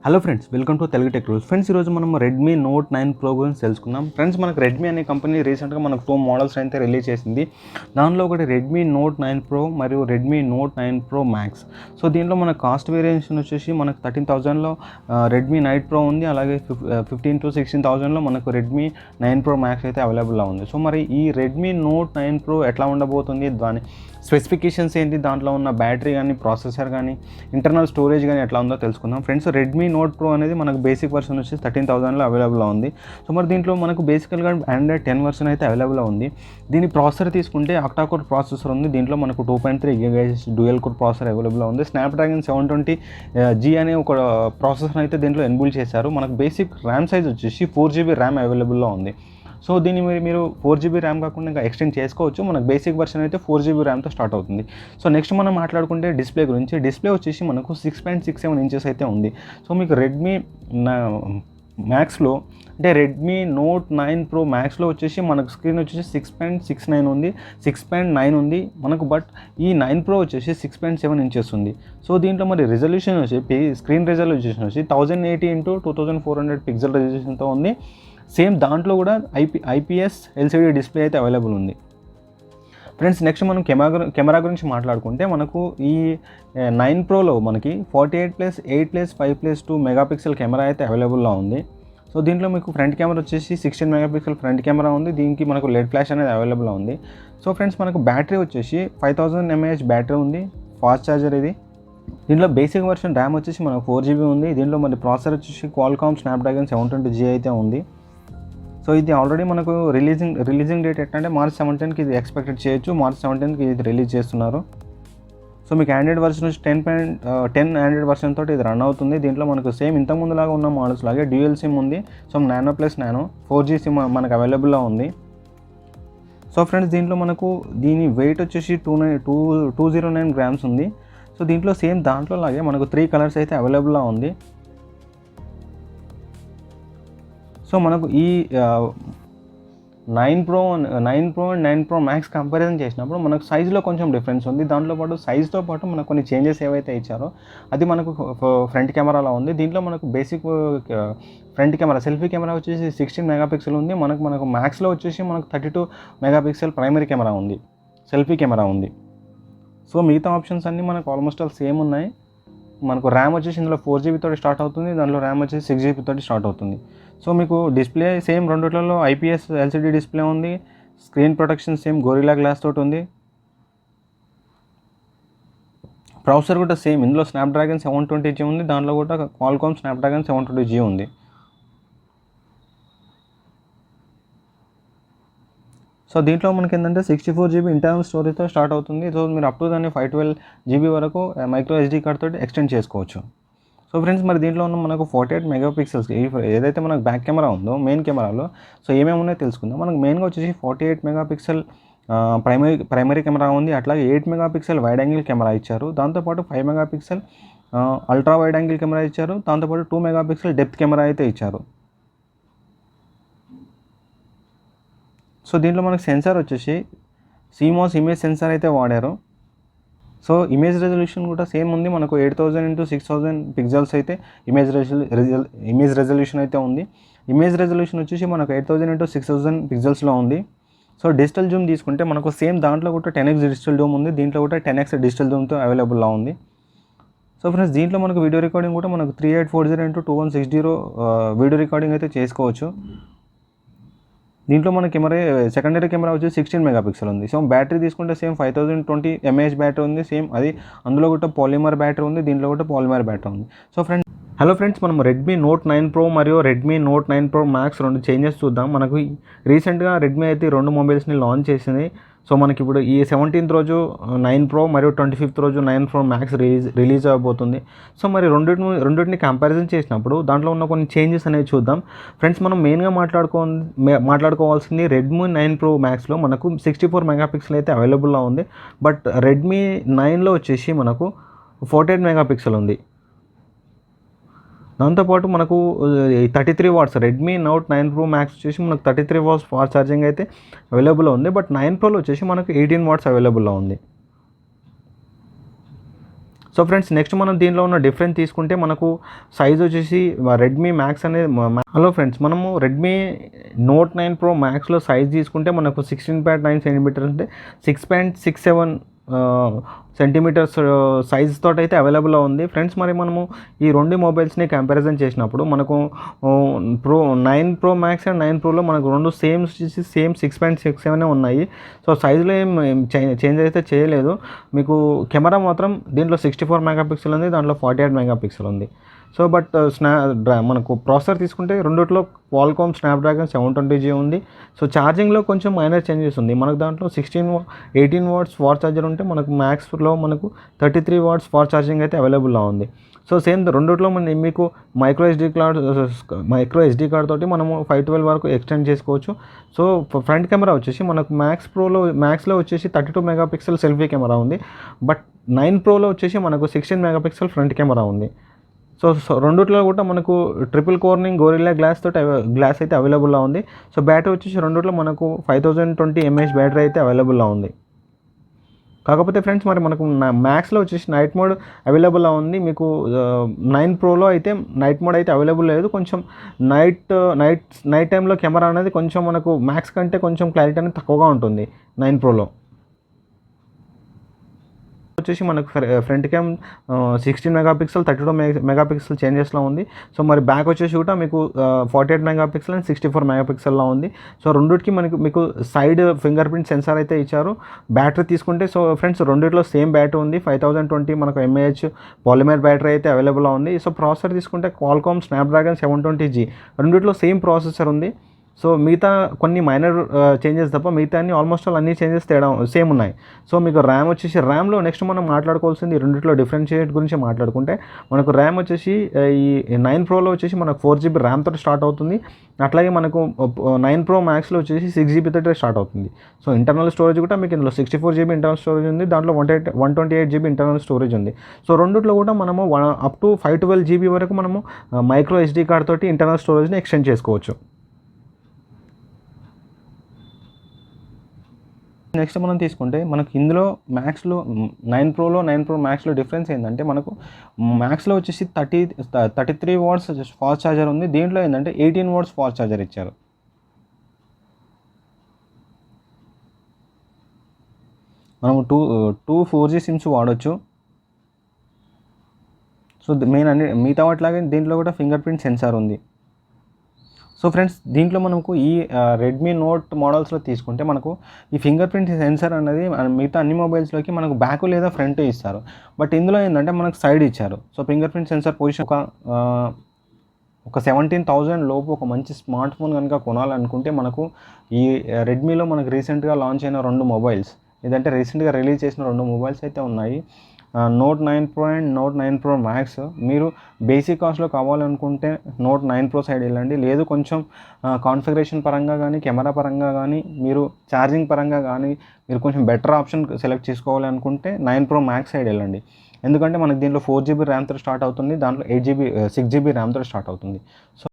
Hello friends, welcome to Telugu tech rules. Friends, ఈరోజు మనం Redmi Note 9 pro గురించి తెలుసుకుందాం. ఫ్రెండ్స్, మనకు రెడ్మీ అనే కంపెనీ రీసెంట్గా మనకు 2 మోడల్స్ అయితే రిలీజ్ చేసింది. దానిలో ఒకటి రెడ్మీ నోట్ 9 ప్రో మరియు Redmi Note 9 Pro max. So దీంట్లో మన కాస్ట్ వేరియేషన్ వచ్చేసి మనకు 13,000లో రెడ్మీ నైట్ ప్రో ఉంది. అలాగే 15,000 to 16,000లో మనకు రెడ్మీ 9 ప్రో మ్యాక్స్ అయితే అవైలబుల్లో ఉంది. సో మరి ఈ రెడ్మీ నోట్ 9 ప్రో ఎట్లా ఉండబోతుంది, దాని స్పెసిఫికేషన్స్ ఏంటి, దాంట్లో ఉన్న బ్యాటరీ కానీ, ప్రాసెసర్ కానీ, ఇంటర్నల్ స్టోరేజ్ కానీ ఎట్లా ఉందో తెలుసుకుందాం. ఫ్రెండ్స్, రెడ్మీ నోట్ ప్రో అనేది మనకు బేసిక్ వర్షన్ వచ్చి 13,000లో అవైలబుల్లో ఉంది. సో మరి దీంట్లో మనకు బేసికల్గా ఆండ్రాయిడ్ 10 వర్షన్ అయితే అవైలబుల్లో ఉంది. దీని ప్రాసెసర్ తీసుకుంటే ఆక్టా కోర్ ప్రాసెసర్ ఉంది. దీంట్లో మనకు 2.3 GHz డ్యూయల్ కోర్ ప్రాసెసర్ అవైలబుల్లో ఉంది. స్నాప్డ్రాగన్ 720G అనే ఒక ప్రాసెసర్ అయితే దీంట్లో ఎన్బుల్ చేశారు. మనకు బేసిక్ ర్యామ్ సైజ్ వచ్చేసి 4GB ర్యామ్ అవైలబుల్లో ఉంది. సో దీన్ని మీరు 4GB ర్యామ్ కాకుండా ఇంకా ఎక్స్టెండ్ చేసుకోవచ్చు. మనకు బేసిక్ వర్షన్ అయితే 4GB ర్యామ్తో స్టార్ట్ అవుతుంది. సో నెక్స్ట్ మనం మాట్లాడుకుంటే డిస్ప్లే గురించి. డిస్ప్లే వచ్చేసి మనకు 6.67 ఇంచెస్ అయితే ఉంది. సో మీకు రెడ్మీ మ్యాక్స్లో అంటే రెడ్మీ నోట్ 9 ప్రో మ్యాక్స్లో వచ్చేసి మనకు స్క్రీన్ వచ్చేసి 6.69 ఉంది, 6.9 ఉంది మనకు. బట్ ఈ 9 ప్రో వచ్చేసి 6.7 ఇంచెస్ ఉంది. సో దీంట్లో మరి రిజల్యూషన్ వచ్చి స్క్రీన్ రిజల్యూషన్ వచ్చి 1080 x 2400 పిక్సెల్ రిజల్యూషన్తో ఉంది. సేమ్ దాంట్లో కూడా IPS LCD డిస్ప్లే అయితే అవైలబుల్ ఉంది. ఫ్రెండ్స్, నెక్స్ట్ మనం కెమెరా గురించి మాట్లాడుకుంటే మనకు ఈ 9 ప్రోలో మనకి 48+8+5+2 మెగాపిక్సెల్ కెమెరా అయితే అవైలబుల్లో ఉంది. సో దీంట్లో మీకు ఫ్రంట్ కెమెరా వచ్చేసి 16 మెగాపిక్సెల్ ఫ్రంట్ కెమెరా ఉంది. దీనికి మనకు లెడ్ ఫ్లాష్ అనేది అవైలబుల్లో ఉంది. సో ఫ్రెండ్స్, మనకు బ్యాటరీ వచ్చేసి 5000 mAh బ్యాటరీ ఉంది. ఫాస్ట్ ఛార్జర్ ఇది. దీంట్లో బేసిక్ వర్షన్ ర్యామ్ వచ్చేసి మనకు 4GB ఉంది. దీంట్లో మరి ప్రాసెసర్ వచ్చేసి క్వాల్కామ్ స్నాప్డ్రాగన్ 720G అయితే ఉంది. సో ఇది ఆల్రెడీ మనకు రిలీజింగ్ డేట్ ఎట్లంటే March 17కి ఇది ఎక్స్పెక్టెడ్ చేయొచ్చు. March 17కి ఇది రిలీజ్ చేస్తున్నారు. సో మీకు ఆండ్రాయిడ్ వర్షన్ వచ్చి 10 ఆండ్రాయిడ్ వర్షన్ తోటి ఇది రన్ అవుతుంది. దీంట్లో మనకు సేమ్ ఇంతకుముందులాగా ఉన్న మోడల్స్ లాగే డ్యూయల్ సిమ్ ఉంది. So nano plus nano 4G SIM మనకు అవైలబుల్లో ఉంది. సో ఫ్రెండ్స్, దీంట్లో మనకు దీని వెయిట్ వచ్చేసి 209 గ్రామ్స్ ఉంది. సో దీంట్లో సేమ్ దాంట్లో లాగే మనకు 3 కలర్స్ అయితే అవైలబుల్లో ఉంది. సో మనకు ఈ 9 pro and 9 Pro max comparison చేసినప్పుడు మనకు సైజులో కొంచెం డిఫరెన్స్ ఉంది. దాంట్లోపాటు సైజుతో పాటు మనకు కొన్ని చేంజెస్ ఏవైతే ఇచ్చారో అది మనకు ఫ్రంట్ కెమెరాలో ఉంది. దీంట్లో మనకు basic front camera selfie camera వచ్చేసి 16 మెగాపిక్సెల్ ఉంది. మనకు మ్యాక్స్లో వచ్చేసి మనకు 32 మెగాపిక్సెల్ ప్రైమరీ కెమెరా ఉంది, సెల్ఫీ కెమెరా ఉంది. సో మిగతా ఆప్షన్స్ అన్నీ మనకు ఆల్మోస్ట్ ఆల్ సేమ్ ఉన్నాయి. మనకు ర్యామ్ వచ్చేసి ఇందులో 4GB తోటి స్టార్ట్ అవుతుంది. దాంట్లో ర్యామ్ వచ్చేసి 6GB తోటి స్టార్ట్ అవుతుంది. సో మీకు డిస్ప్లే సేమ్ రెండిట్లలో IPS LCD డిస్ప్లే ఉంది. Screen protection same Gorilla Glass తోటి ఉంది. ప్రాసెసర్ కూడా సేమ్, ఇందులో స్నాప్డ్రాగన్ 720G ఉంది. దాంట్లో కూడా క్వాల్కామ్ స్నాప్డ్రాగన్ 720G ఉంది. సో దీంట్లో మనకి ఏంటంటే 64GB ఇంటర్నల్ స్టోరేజ్తో స్టార్ట్ అవుతుంది. సో మీరు అప్ టు దాన్ని 512GB వరకు మైక్రో SD కార్డ్ తోటి ఎక్స్టెండ్ చేసుకోవచ్చు. సో ఫ్రెండ్స్, మరి దీంట్లో ఉన్న మనకు 48 మెగాపిక్సెల్స్ ఏదైతే మనకు బ్యాక్ కెమెరా ఉందో మెయిన్ కెమెరాలో, సో ఏమేమి ఉన్నాయో తెలుసుకుందాం. మనకు మెయిన్గా వచ్చేసి 48 మెగాపిక్సెల్ ప్రైమరీ కెమెరా ఉంది. అట్లాగే 8 మెగాపిక్సెల్ వైడ్ యాంగిల్ కెమెరా ఇచ్చారు. దాంతోపాటు 5 megapixel ultra wide angle camera ఇచ్చారు. దాంతోపాటు 2 మెగాపిక్సెల్ డెప్త్ కెమెరా అయితే ఇచ్చారు. సో దీంట్లో మనకు సెన్సార్ వచ్చేసి CMOS ఇమేజ్ సెన్సార్ అయితే వాడారు. సో ఇమేజ్ రెజల్యూషన్ కూడా సేమ్ ఉంది. మనకు 8000 x 6000 పిక్సెల్స్ అయితే ఇమేజ్ రెజల్యూషన్ అయితే ఉంది. ఇమేజ్ రెజల్యూషన్ వచ్చేసి మనకు 8000 x 6000 పిక్సెల్స్లో ఉంది. సో డిజిటల్ జూమ్ తీసుకుంటే మనకు సేమ్ దాంట్లో కూడా 10x డిజిటల్ జూమ్ ఉంది. దీంట్లో కూడా 10x డిజిటల్ జూమ్తో అవైలబుల్లో ఉంది. సో ఫ్రెండ్స్, దీంట్లో మనకు వీడియో రికార్డింగ్ కూడా మనకు 3840 x 2160 వీడియో రికార్డింగ్ అయితే చేసుకోవచ్చు. దీంట్లో మన సెకండరీ కెమెరా వచ్చి 16 మెగాపిక్సెల్ ఉంది. సో బ్యాటరీ తీసుకుంటే సేమ్ 5020 mAh బ్యాటరీ ఉంది. సేమ్ అది అందులో కూడా పాలిమర్ బ్యాటరీ ఉంది. దీంట్లో కూడా పాలిమర్ బ్యాటరీ ఉంది. సో హలో ఫ్రెండ్స్, మనం రెడ్మీ నోట్ 9 ప్రో మరియు రెడ్మీ నోట్ 9 ప్రో మ్యాక్స్ రెండు చేంజెస్ చూద్దాం. మనకు రీసెంట్గా రెడ్మీ అయితే 2 మొబైల్స్ని లాంచ్ చేసింది. సో మనకి ఇప్పుడు ఈ 17th రోజు 9 ప్రో మరియు 25th రోజు 9 ప్రో మ్యాక్స్ రిలీజ్ అవబోతుంది. సో మరి రెండింటిని కంపారిజన్ చేసినప్పుడు దాంట్లో ఉన్న కొన్ని చేంజెస్ అనేవి చూద్దాం. ఫ్రెండ్స్, మనం మెయిన్గా మాట్లాడుకోవాల్సింది రెడ్మీ 9 ప్రో మ్యాక్స్లో మనకు 64 మెగాపిక్సెల్ అయితే అవైలబుల్లో ఉంది. బట్ రెడ్మీ 9లో వచ్చేసి మనకు 48 మెగాపిక్సెల్ ఉంది. దాంతోపాటు మనకు 33 watts Redmi Note 9 Pro Max వచ్చేసి మనకు 33 వాట్స్ ఫాస్ట్ ఛార్జింగ్ అయితే అవైలబుల్లో ఉంది. బట్ 9 ప్రోలో వచ్చేసి మనకు 18 వాట్స్ అవైలబుల్లో ఉంది. సో ఫ్రెండ్స్ నెక్స్ట్ మనం దీనిలో ఉన్న డిఫరెన్స్ తీసుకుంటే మనకు సైజ్ వచ్చేసి రెడ్మీ మ్యాక్స్ అనేది హలో ఫ్రెండ్స్, మనము రెడ్మీ నోట్ 9 ప్రో మ్యాక్స్లో సైజ్ తీసుకుంటే మనకు 16.9 సెంటీమీటర్స్ అంటే 6.67 సెంటీమీటర్స్ సైజ్ తోటి అయితే అవైలబుల్లో ఉంది ఫ్రెండ్స్. మరి మనము ఈ రెండు మొబైల్స్ని కంపారిజన్ చేసినప్పుడు మనకు 9 ప్రో మ్యాక్స్ అండ్ 9 ప్రోలో మనకు రెండు సేమ్ 6.67 ఉన్నాయి. సో సైజులో ఏం చేంజ్ అయితే చేయలేదు. మీకు కెమెరా మాత్రం దీంట్లో 64 మెగాపిక్సెల్ ఉంది, దాంట్లో 48 మెగాపిక్సెల్ ఉంది. సో బట్ మనకు ప్రాసెసర్ తీసుకుంటే రెండిట్లో క్వాల్కామ్ స్నాప్డ్రాగన్ 720G ఉంది. సో ఛార్జింగ్లో కొంచెం మైనర్ చేంజెస్ ఉంది. మనకు దాంట్లో 18 వాట్స్ ఫాస్ట్ ఛార్జర్ ఉంటే మనకు మ్యాక్స్లో మనకు 33 వాట్స్ ఫాస్ట్ ఛార్జింగ్ అయితే అవైలబుల్లో ఉంది. సో సేమ్ రెండిట్లో మీకు మైక్రో ఎస్డి కార్డ్ తోటి మనము 512 వరకు ఎక్స్టెండ్ చేసుకోవచ్చు. సో ఫ్రంట్ కెమెరా వచ్చేసి మనకు మ్యాక్స్లో వచ్చేసి 32 మెగాపిక్సెల్ సెల్ఫీ కెమెరా ఉంది. బట్ 9 ప్రోలో వచ్చేసి మనకు 16 మెగాపిక్సెల్ ఫ్రంట్ కెమెరా ఉంది. సో రెండిట్లో కూడా మనకు ట్రిపుల్ కోర్నింగ్ గోరిల్లా గ్లాస్ అయితే అవైలబుల్లో ఉంది. సో బ్యాటరీ వచ్చేసి రెండిట్లో మనకు 5020 mAh బ్యాటరీ అయితే అవైలబుల్లో ఉంది. కాకపోతే ఫ్రెండ్స్ మరి మనకు మ్యాక్స్లో వచ్చేసి నైట్ మోడ్ అవైలబుల్లో ఉంది. మీకు 9 ప్రోలో అయితే నైట్ మోడ్ అయితే అవైలబుల్ లేదు. కొంచెం నైట్ టైంలో కెమెరా అనేది కొంచెం మనకు మ్యాక్స్ కంటే కొంచెం క్లారిటీ అనేది తక్కువగా ఉంటుంది 9 ప్రోలో. వచ్చేసి మనకు ఫ్రంట్ క్యామ్ 16 మెగాపిక్సెల్ 32 మెగాపిక్సెల్ చేంజెస్లో ఉంది. సో మరి బ్యాక్ వచ్చేసి కూడా మీకు 48 మెగాపిక్సెల్ అండ్ 64 మెగాపిక్సెల్లో ఉంది. సో రెండింటికి మీకు సైడ్ ఫింగర్ ప్రింట్ సెన్సార్ అయితే ఇచ్చారు. బ్యాటరీ తీసుకుంటే సో ఫ్రెండ్స్ రెండిట్లో సేమ్ బ్యాటరీ ఉంది, 5020 మనకు mAh పాలిమర్ బ్యాటరీ అయితే అవైలబుల్లో ఉంది. సో ప్రాసెసర్ తీసుకుంటే క్వాల్కామ్ స్నాప్డ్రాగన్ 720G రెండిట్లో సేమ్ ప్రాసెసర్ ఉంది. సో మిగతా కొన్ని మైనర్ చేంజెస్ తప్ప మిగతా ఆల్మోస్ట్ ఆల్ అన్ని చేంజెస్ సేమ్ ఉన్నాయి. సో మీకు ర్యామ్ వచ్చేసి ర్యామ్లో నెక్స్ట్ మనం మాట్లాడుకోవాల్సింది రెండిట్లో డిఫరెన్షియేట్ గురించి మాట్లాడుకుంటే మనకు ర్యామ్ వచ్చేసి ఈ 9 ప్రోలో వచ్చేసి మనకు 4GB ర్యామ్ తోటి స్టార్ట్ అవుతుంది. అట్లాగే మనకు 9 ప్రో మ్యాక్స్లో వచ్చేసి 6GB తోటి స్టార్ట్ అవుతుంది. సో ఇంటర్నల్ స్టోరేజ్ కూడా మీకు ఇందులో 64GB ఇంటర్నల్ స్టోరేజ్ ఉంది, దాంట్లో 128GB ఇంటర్నల్ స్టోరేజ్ ఉంది. సో రెండిట్లో కూడా మనము అప్ టు 512GB వరకు మనము మైక్రో ఎస్డి కార్డ్ తోటి ఇంటర్నల్ స్టోరేజ్ని ఎక్స్టెండ్ చేసుకోవచ్చు. నెక్స్ట్ మనం తీసుకుంటే మనకు ఇందులో మ్యాక్స్లో 9 ప్రో మ్యాక్స్లో డిఫరెన్స్ ఏంటంటే మనకు మ్యాక్స్లో వచ్చేసి 33 వాట్స్ ఫాస్ట్ ఛార్జర్ ఉంది. దీంట్లో ఏంటంటే 18 వాట్స్ ఫాస్ట్ ఛార్జర్ ఇచ్చారు. మనము 4G సిమ్స్ వాడచ్చు. సో మెయిన్ మిగతా వాటిలాగే దీంట్లో కూడా ఫింగర్ ప్రింట్ సెన్సార్ ఉంది. సో ఫ్రెండ్స్ దీంట్లో మనకు ఈ రెడ్మీ నోట్ మోడల్స్లో తీసుకుంటే మనకు ఈ ఫింగర్ ప్రింట్ సెన్సార్ అనేది మిగతా అన్ని మొబైల్స్లోకి మనకు బ్యాక్ లేదా ఫ్రంట్ ఇస్తారు. బట్ ఇందులో ఏంటంటే మనకు సైడ్ ఇచ్చారు. So finger print censor position ఒక 17,000 లోపు ఒక మంచి స్మార్ట్ ఫోన్ కనుక కొనాలనుకుంటే మనకు ఈ రెడ్మీలో మనకు రీసెంట్గా లాంచ్ అయిన రెండు మొబైల్స్ ఏదంటే రీసెంట్గా రిలీజ్ చేసిన రెండు మొబైల్స్ అయితే ఉన్నాయి, note 9 pro and note 9 Pro max. మీరు బేసిక్ కాస్ట్లో కావాలనుకుంటే నోట్ 9 ప్రో సైడ్ వెళ్ళండి. లేదు కొంచెం కాన్ఫిగరేషన్ పరంగా కానీ కెమెరా పరంగా కానీ మీరు ఛార్జింగ్ పరంగా కానీ మీరు కొంచెం బెటర్ ఆప్షన్ సెలెక్ట్ చేసుకోవాలనుకుంటే 9 ప్రో మ్యాక్స్ సైడ్ వెళ్ళండి. ఎందుకంటే మనకి దీంట్లో 4GB ర్యామ్తో స్టార్ట్ అవుతుంది, దాంట్లో 6GB ర్యామ్తో స్టార్ట్ అవుతుంది. సో